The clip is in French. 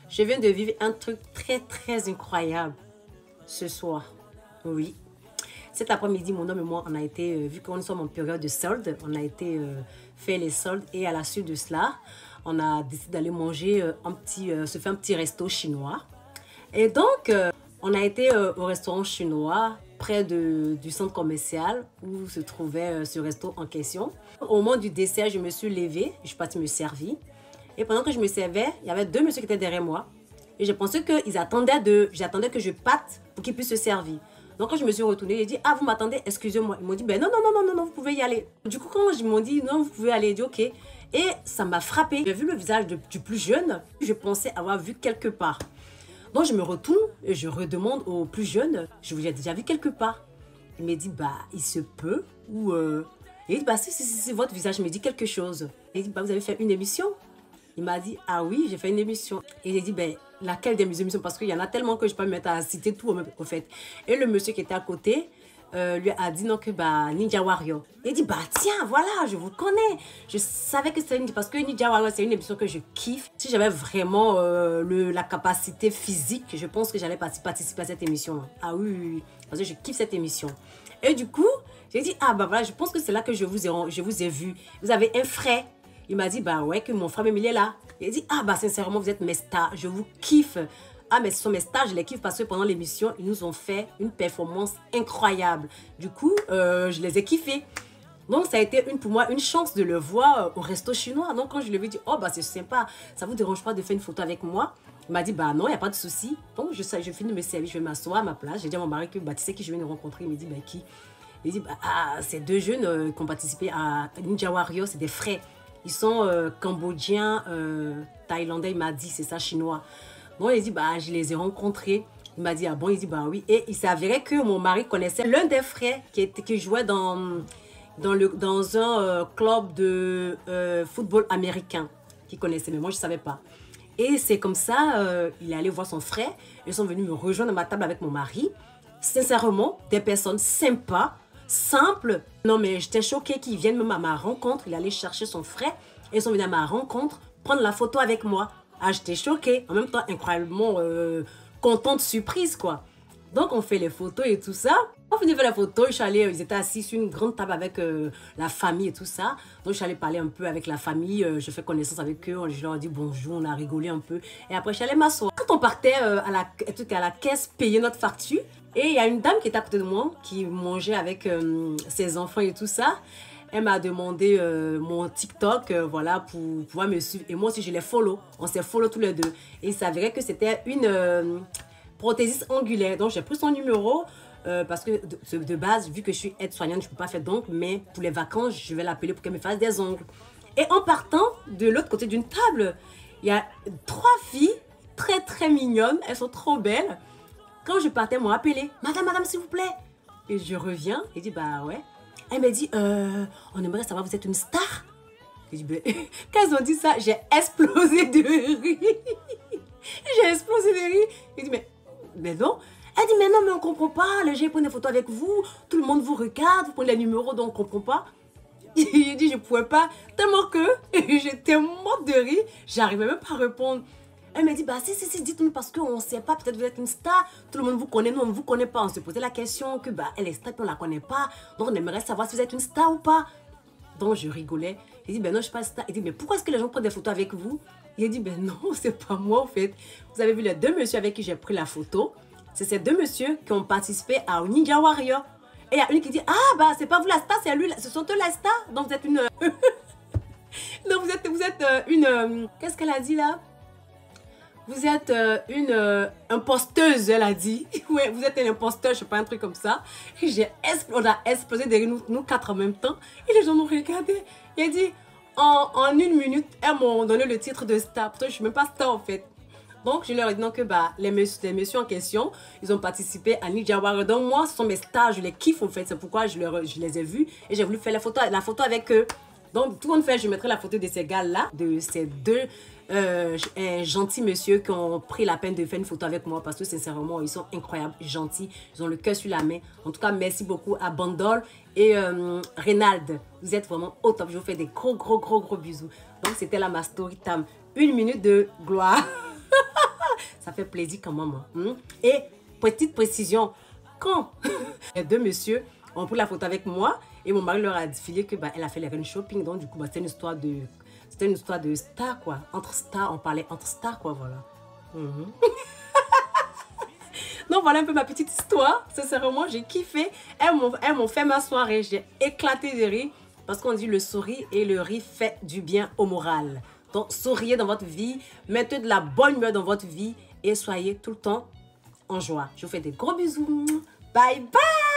Je viens de vivre un truc très incroyable ce soir. Oui. Cet après-midi, mon homme et moi, on a été, vu qu'on sommes en période de solde, on a été faire les soldes et à la suite de cela, on a décidé d'aller manger se faire un petit resto chinois. Et donc, on a été au restaurant chinois près du centre commercial où se trouvait ce resto en question. Au moment du dessert, je me suis levée, je suis partie me servir. Et pendant que je me servais, il y avait deux messieurs qui étaient derrière moi. Et je pensais j'attendais que je parte pour qu'ils puissent se servir. Donc quand je me suis retournée, j'ai dit, ah vous m'attendez, excusez-moi. Ils m'ont dit, ben non, vous pouvez y aller. Du coup, quand ils m'ont dit, non, vous pouvez aller, j'ai dit, ok. Et ça m'a frappé. J'ai vu le visage du plus jeune, je pensais avoir vu quelque part. Donc je me retourne et je redemande au plus jeune, je vous ai déjà vu quelque part. Il m'a dit, bah il se peut. Ou il dit, bah si, votre visage me dit quelque chose. Il dit, bah vous avez fait une émission. Il m'a dit, ah oui, j'ai fait une émission. Et j'ai dit, ben, laquelle des émissions? Parce qu'il y en a tellement que je ne peux pas me mettre à citer tout au fait. Et le monsieur qui était à côté lui a dit, non, que bah, Ninja Warrior. Il a dit, bah tiens, voilà, je vous connais. Je savais que c'était parce que Ninja Warrior, c'est une émission que je kiffe. Si j'avais vraiment la capacité physique, je pense que j'allais participer à cette émission. Ah oui, parce que je kiffe cette émission. Et du coup, j'ai dit, ah bah voilà, je pense que c'est là que je vous ai vu. Vous avez un frère. Il m'a dit, bah ouais, que mon frère même il est là. Il a dit, ah bah sincèrement, vous êtes mes stars, je vous kiffe. Ah mais ce sont mes stars, je les kiffe parce que pendant l'émission, ils nous ont fait une performance incroyable. Du coup, je les ai kiffés. Donc ça a été pour moi une chance de le voir au resto chinois. Donc quand je lui ai dit, oh bah c'est sympa, ça vous dérange pas de faire une photo avec moi? Il m'a dit, bah non, il n'y a pas de souci. Donc je finis de me servir, je vais m'asseoir à ma place. J'ai dit à mon mari que, bah tu sais qui je viens de rencontrer? Il me dit, bah qui? Il dit, bah c'est deux jeunes qui ont participé à Ninja Warrior, c'est des frères. Ils sont cambodgiens, thaïlandais, il m'a dit, c'est ça, chinois. Bon, il dit, bah, je les ai rencontrés. Il m'a dit, ah bon, il dit, bah oui. Et il s'avérait que mon mari connaissait l'un des frères qui jouait dans un club de football américain, qu'il connaissait, mais moi, je ne savais pas. Et c'est comme ça, il est allé voir son frère. Ils sont venus me rejoindre à ma table avec mon mari. Sincèrement, des personnes sympas, simple. Non, mais j'étais choquée qu'ils viennent même à ma rencontre. Il allait chercher son frère et ils sont venus à ma rencontre prendre la photo avec moi. Ah, j'étais choquée. En même temps, incroyablement contente, surprise, quoi. Donc, on fait les photos et tout ça. On finit de faire la photo, ils étaient assis sur une grande table avec la famille et tout ça. Donc, je suis allée parler un peu avec la famille. Je fais connaissance avec eux. Je leur ai dit bonjour, on a rigolé un peu. Et après, je suis allée m'asseoir. Quand on partait à la caisse payer notre facture, et il y a une dame qui était à côté de moi, qui mangeait avec ses enfants et tout ça. Elle m'a demandé mon TikTok, voilà, pour pouvoir me suivre. Et moi aussi, je les follow. On s'est follow tous les deux. Et il s'avérait que c'était une prothésiste angulaire. Donc, j'ai pris son numéro parce que de base, vu que je suis aide-soignante, je ne peux pas faire d'ongles. Mais pour les vacances, je vais l'appeler pour qu'elle me fasse des ongles. Et en partant de l'autre côté d'une table, il y a 3 filles très mignonnes. Elles sont trop belles. Quand je partais, elles m'ont appelé. Madame, s'il vous plaît. Et je reviens. Et dit, bah ouais. Elle m'a dit, on aimerait savoir, vous êtes une star? J'ai dit, ben, quand elles ont dit ça, j'ai explosé de rire. J'ai explosé de rire. J'ai dit, mais non. Elle dit, mais non, mais on ne comprend pas. Les gens prennent des photos avec vous. Tout le monde vous regarde. Vous prenez les numéros, donc on ne comprend pas. J'ai dit, je ne pouvais pas. Tellement que j'étais morte de rire. J'arrivais même pas à répondre. Elle m'a dit, bah si, dites-nous parce qu'on ne sait pas, peut-être vous êtes une star, tout le monde vous connaît, nous on ne vous connaît pas. On se posait la question que bah elle est star, puis on ne la connaît pas, donc on aimerait savoir si vous êtes une star ou pas. Donc je rigolais. Il dit, ben non, je ne suis pas star. Il dit, mais pourquoi est-ce que les gens prennent des photos avec vous? Il dit, ben non, c'est pas moi en fait. Vous avez vu les deux messieurs avec qui j'ai pris la photo. C'est ces deux messieurs qui ont participé à Ninja Warrior. Et il y a une qui dit, ah bah c'est pas vous la star, c'est lui, ce sont eux la star. Donc vous êtes une... donc vous êtes une... Qu'est-ce qu'elle a dit là? Vous êtes une imposteuse, elle a dit. Oui, vous êtes une imposteuse, je sais pas, un truc comme ça. On a explosé derrière nous 4 en même temps. Et les gens nous regardaient. Il a dit, en 1 minute, elles m'ont donné le titre de star. Pourtant, je suis même pas star en fait. Donc, je leur ai dit non, que bah, les messieurs en question, ils ont participé à Ninja Warrior. Donc, moi, ce sont mes stars, je les kiffe en fait. C'est pourquoi je les ai vus et j'ai voulu faire la photo avec eux. Donc, tout le monde fait, je mettrai la photo de ces gars-là, de ces deux gentils messieurs qui ont pris la peine de faire une photo avec moi parce que sincèrement, ils sont incroyables, gentils, ils ont le cœur sur la main. En tout cas, merci beaucoup à Bandol et Reynald. Vous êtes vraiment au top. Je vous fais des gros bisous. Donc, c'était là ma story time. 1 minute de gloire. Ça fait plaisir quand même. Et petite précision, quand les deux messieurs ont pris la photo avec moi et mon mari leur a dit que elle a fait les shopping, donc du coup c'était une histoire de star quoi, entre stars, on parlait entre stars quoi, voilà. Donc voilà un peu ma petite histoire. Sincèrement, j'ai kiffé. Elles m'ont fait ma soirée. J'ai éclaté de rire. Parce qu'on dit le sourire et le rire fait du bien au moral. Donc souriez dans votre vie. Mettez de la bonne humeur dans votre vie. Et soyez tout le temps en joie. Je vous fais des gros bisous. Bye bye.